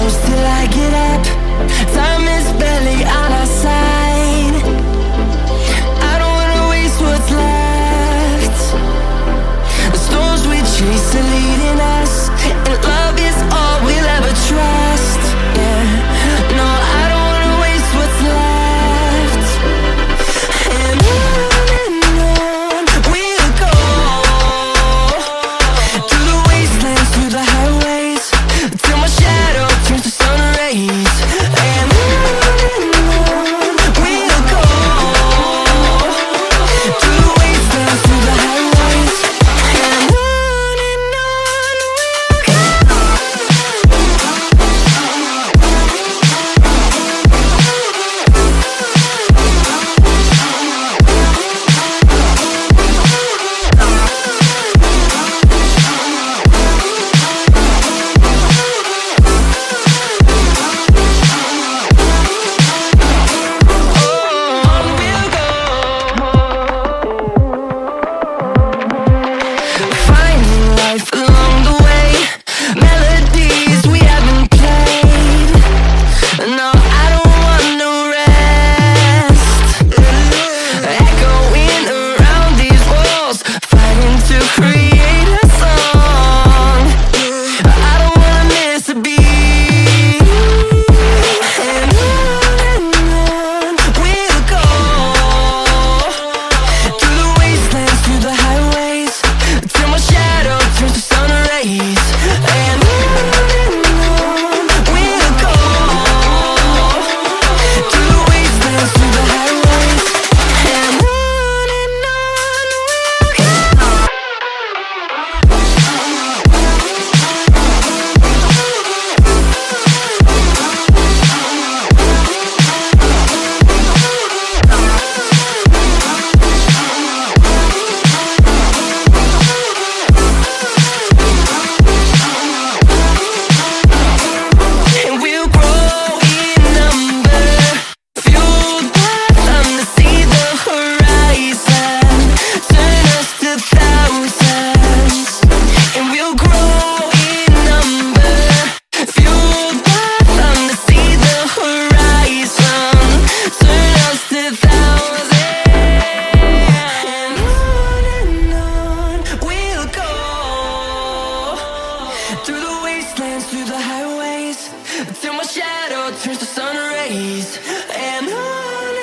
close till I get up. Time is barely on our side. I don't wanna waste what's left. The storms we chase are leading us, and love is all we'll ever trust. Yeah, no, I don't wanna waste what's left. And on we'll go, through the wastelands, through the highways, till my shadow turns to sun rays. And on we'll go, through the wastelands, through the highways, and on we'll go. Finding life along the way, melodies we haven't played. No, I don't want no rest. Echoing around these walls, fighting to create a song. I don't wanna miss a beat. And on we'll go, through the wastelands, through the highways, till my shadow turns to sun rays. And on we'll go, through the wastelands, through the highways, and on we'll go. And we'll grow in number, fueled by them to see the horizon, turn us to thousands. And we'll grow in number, fueled by them to see the horizon, turn us to thousands. And on we'll go, through the wastelands, through the highways, till my shadow turns to sun rays. And on